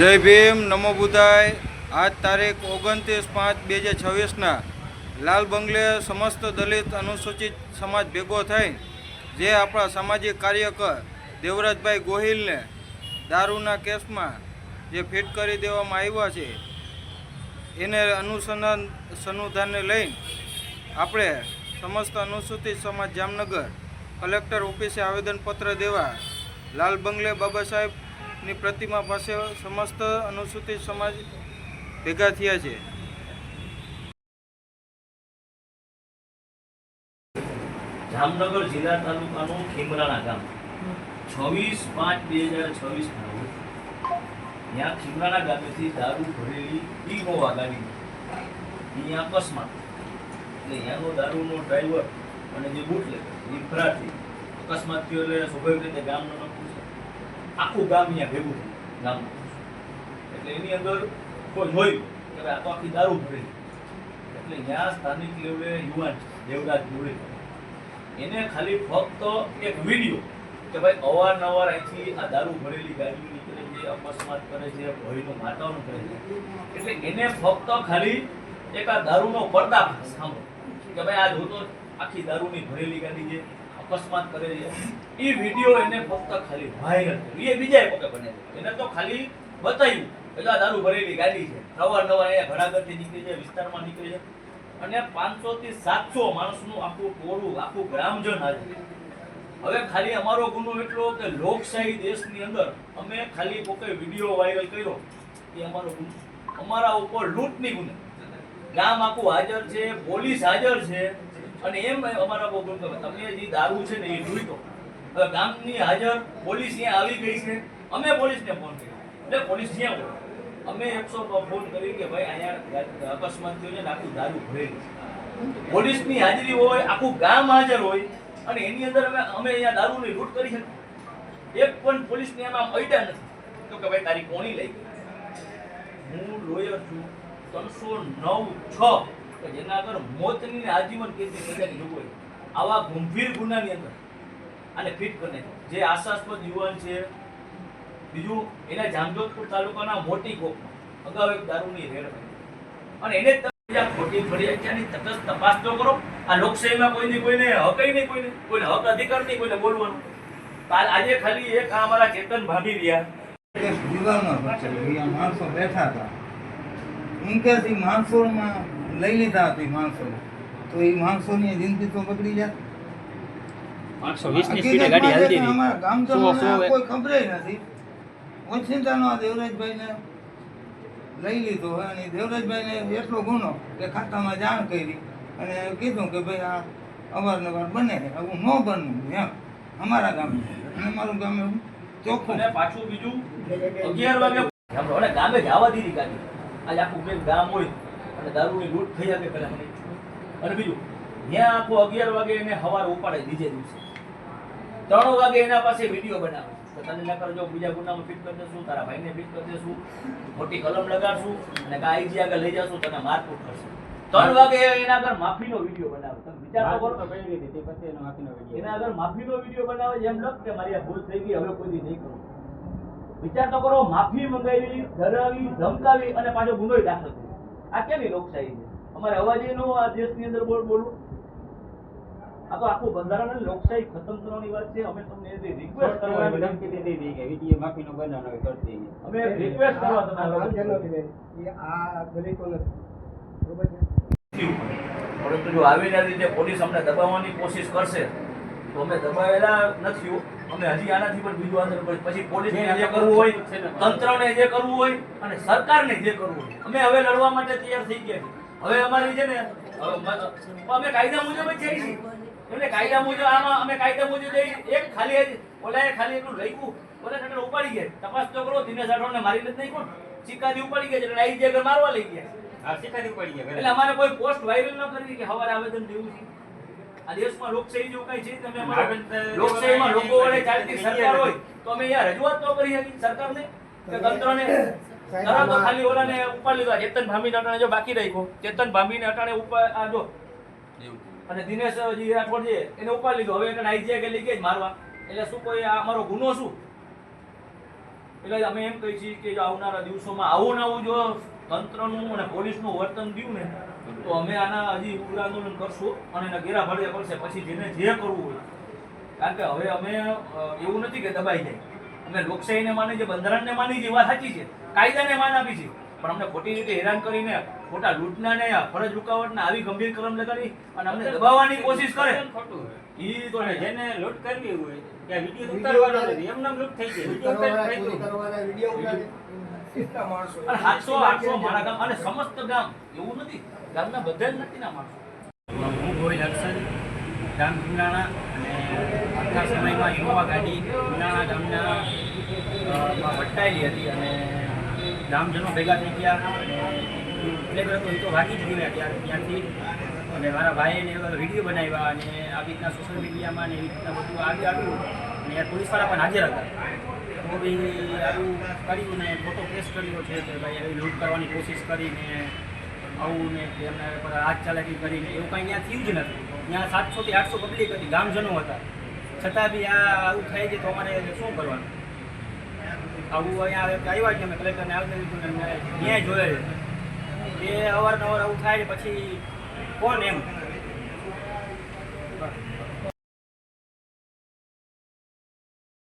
જય ભીમ, નમો બુદ્ધાય। આજ તારીખ 29/5/2026 લાલ બંગલે સમસ્ત દલિત અનુસૂચિત સમાજ ભેગો થઈ જે આપણા સામાજિક કાર્યકર દેવરાજભાઈ ગોહિલને દારૂના કેસમાં જે ફિટ કરી દેવામાં આવ્યા છે એને અનુસંધાનને લઈને આપણે સમસ્ત અનુસૂચિત સમાજ જામનગર કલેક્ટર ઓફિસે આવેદનપત્ર દેવા લાલ બંગલે બાબા સાહેબની પ્રતિમા પાસે સમસ્ત અનુસૂચિત સમાજ ભેગા થયા છે। જામનગર જિલ્લા તાલુકાનું ખીમરાણા ગામ 26/5/2026 ત્યાં ખીમરાણા ગામેથી દારૂ ભરેલી ઇનોવા ગાડી અહીંયા અકસ્માત એટલે ત્યાંનો દારૂનો ડ્રાઈવર અને જે બુટલેગર એ ફરાર થઈ અકસ્માત થયો એટલે સ્વાભાવિક રીતે ગામનો આખું ગામ અહીંયા ભેગું થયું ગામનું એટલે એની અંદર કોઈ જોયું કે ભાઈ આ તો આખી દારૂ ભરેલી એટલે ત્યાં સ્થાનિક લેવલે યુવાન દેવરાજ ગોહિલ એને ખાલી ફક્ત એક વિડીયો કે ભાઈ અવારનવાર અહીંથી આ દારૂ ભરેલી ગાડીઓ નીકળે છે, અકસ્માત કરે છે, ભયનું વાતાવરણ કરે છે એટલે એને ફક્ત ખાલી એક આ દારૂનો પર્દાફાશ સાંભળો કે ભાઈ આ જોતો આખી દારૂની ભરેલી ગાડી છે, અકસ્માત કરે છે એ વિડીયો એને ફક્ત ખાલી વાયરલ કર્યો। એ બીજા કોકે બને એને તો ખાલી બતાવ્યું કે આ દારૂ ભરેલી ગાડી છે, અવારનવાર અહીંયા ઘણાગરથી નીકળી છે, વિસ્તારમાં નીકળી છે અને 500 થી 700 માણસનું આખું ટોળું આખું ગ્રામજન હાજર। હવે ખાલી અમારો ગુનો એટલો કે લોકશાહી દેશની અંદર અમે ખાલી કોકે વિડીયો વાયરલ કર્યો એ અમારો ગુનો, અમારા ઉપર લૂંટની ગુનો, ગામ આખું હાજર છે, પોલીસ હાજર છે અને એમ અમારા બહુ ગુનો તમે જે દારૂ છે ને એ લૂંટો। હવે ગામની હાજર પોલીસ અહીંયા આવી ગઈ છે, અમે પોલીસને ફોન કર્યો એટલે પોલીસ જ્યાં હોય અમે 100 ફોન કરી કે ભાઈ અહીંયા અકસ્માત થયો છે ને આખું દારૂ ભરેલું છે, પોલીસની હાજરી હોય, આખું ગામ હાજર હોય અને એની અંદર અમે અહીંયા દારૂની લૂંટ કરી છે, એક પણ પોલીસની આમાં અડ્યા નથી તો કે ભાઈ તારી કોણી લઈ ગઈ। હું લોયર છું 309(6) કે જેના આગળ મોતની આજીવન કેદની સજાની જોગવાઈ આવા ગંભીર ગુનાની અંદર આને ફિટ કરીને જે આશાસ્પદ યુવાન છે। બીજું એના જામજોધપુર તાલુકાના મોટી કોકમાં અગાઉ એક દારૂની રેડ થઈ અને એને ખોટી ફરિયાદની તટસ્થ તપાસ તો કરો। આ લોકશાહીમાં કોઈને હક નહીં, કોઈને હક અધિકાર નહીં કોઈને બોલવાનું। કાલ આજે ખાલી એક અમારા ચેતન ભાભી રહ્યા માણસો બેઠા હતા ઇન્કેસી માણસોમાં લઈ લીધા હતી માણસો તો એ માણસોની જિંદગી તો બગડી જાય। 120 ની સ્પીડે ગાડી હાલતી હતી, અમારા ગામજનોને કોઈ ખબર નથી। ઓચિંતાનો દેવરાજભાઈને લઈ લીધો અને દેવરાજભાઈને એટલો ગુનો કે ખાતામાં જાણ કરી અને કીધું કે ભાઈ આ અવારનવાર બને આવું ન બનવું એમ અમારા ગામે અને અમારું ગામ એવું ચોખ્ખું। અને પાછું બીજું 11 વાગે આપણે ગામે જવા દીધી ગાડી આજે આખું બેન ગામ હોય અને દારૂની લૂંટ થઈ જાય પેલા મને અને બીજું ત્યાં આખું 11 વાગે એને સવારે ઉપાડે બીજે દિવસે 3 વાગે એના પાસે વિડીયો બનાવે તો તને ના કરજો બીજા ગુનામાં ફિટ કરી દેશું, તારા ભાઈને ફિટ કરી દેશું, ખોટી કલમ લગાડશું અને આઈજી આગળ લઈ જશું, તને મારકૂટ કરશું। 3 વાગે એના આગળ માફીનો વિડીયો બનાવે, તમે વિચાર તો કરો એના આગળ માફીનો વિડીયો બનાવે જેમ લખ કે મારી આ ભૂલ થઈ ગઈ હવે કોઈ દી નહીં કરું। વિચાર તો કરો, માફી મંગાવી, ડરાવી, ધમકાવી અને પાછો ગુનોય દાખલ કર્યો। આ કેવી લોકશાહી છે? અમારે અવાજેનો આ દેશની અંદર બોલવું આ તો આખું બંધારણ અને લોકશાહી ખતમ કરવાની વાત છે। અમે તમને રિક્વેસ્ટ કરવા ધમકી દે દીધી કે વિડીયો માફીનો બનાવવાનો કરી દઈએ, અમે રિક્વેસ્ટ કરવા તમારે આ દલિતોને બરોબર છે। પરંતુ જો આવી રીતે પોલીસ અમને દબાવવાની કોશિશ કરશે તો અમે દબાવેલા નથી, અમે હજી આનાથી પણ બીજું આંદોલન કરીશું। પછી પોલીસને જે કરવું હોય, તંત્રને જે કરવું હોય અને સરકારને જે કરવું હોય અમે હવે લડવા માટે તૈયાર થઈ ગયા છીએ। હવે અમારી છે ને અમે કાયદા મુજબ જ જઈએ છીએ, એટલે કાયદા મુજબ આમાં અમે કાયદા મુજબ જઈ એક ખાલી ઓલાએ ખાલી એટલું લખ્યું ઓલા નકર ઉપાડી ગયા, તપાસ તો કરો, દિનેશ રાઠોડને મારી નથી નહીં કોણ સિક્કાથી ઉપાડી ગયા એટલે આઈ જગ્યા મારવા લઈ ગયા, આ સિક્કાથી ઉપાડી ગયા એટલે અમારે કોઈ પોસ્ટ વાયરલ ન કરી કે હવારે આવેદન દેવું છે। આ દેશમાં લોકશાહી જો કઈ છે તમે લોકશાહીમાં લોકો વડે ચાલતી સરકાર હોય તો અમે અહીંયા રજૂઆત તો કરી હતી સરકારને કે તંત્રને તરત ખાલી ઓલાને ઉપાડી લીધા। ચેતન ભામીને અટાણે જો બાકી રાખ્યો, ચેતન ભામીને અટાણે ઉપર આ જો અને દિનેશ રાઠોડ છે એને ઉપાડી લીધો, હવે એને આઈજી કે લઈ ગયા મારવા એટલે શું કોઈ આ અમારો ગુનો શું એટલે અમે એમ કહીએ છીએ કે જો આવનારા દિવસોમાં આવું ને આવું જો તંત્રનું અને પોલીસનું વર્તન થયું ને તો અમે આના હજી ઉગ્ર આંદોલન કરશું અને એના ઘેરા ભળ્યા કરશે પછી જેને જે કરવું હોય. કારણ કે હવે અમે એવું નથી કે દબાઈ જાય, અમે લોકશાહીને માની છે, બંધારણને માની છે, વાત સાચી છે, કાયદાને માન આપી છે, પણ અમને ખોટી રીતે હેરાન કરીને ખોટા લૂંટના ને ફરજ રૂકાવટના આવી ગંભીર કલમ લગાડી અને અમને દબાવવાની કોશિશ કરે ખોટું ઈ તો અને જેને લૂંટ કરવી હોય ત્યાં વિડીયો ઉતારવાનો નથી, એમને એમ લૂંટ થઈ ગઈ, વિડીયો ઉતારી અને 700 મારા ગામ અને સમસ્ત ગામ એવું નથી, ગામના બધા જ નથી ના માણસો. હું ગોહિલ હર્ષદ, ગામ ભીમરાણા, અને આખા સમયમાં ઇનોવા ગાડી ભીમરાણા ગામના માં ભટકાયેલી હતી અને ગામજનો ભેગા થઈ ગયા અને પ્લેગર હતો એ તો ભાગી જ ગયા ત્યાંથી. અને મારા ભાઈને વિડીયો બનાવ્યા અને આવી રીતના સોશિયલ મીડિયામાં ને એવી રીતના બધું આવ્યું અને યાર પોલીસવાળા પણ હાજર હતા. તો બી આવું કર્યું ને ફોટો પ્રેસ કર્યો છે કે ભાઈ આવી લૂંટ કરવાની કોશિશ કરીને આવું ને કે એમને પર હાથ ચાલાકી કરીને એવું કાંઈ ત્યાં થયું જ નથી. ત્યાં 700 થી 800 પબ્લિક હતી, ગામજનો હતા, છતાં બી આ આવું થાય છે તો અમારે શું કરવાનું? આવું અહીંયા આવ્યા છે અમે કલેક્ટરને આવી દીધું ને ન્યાય જોયે છે કે અવારનવાર આવું થાય પછી કોણ એમ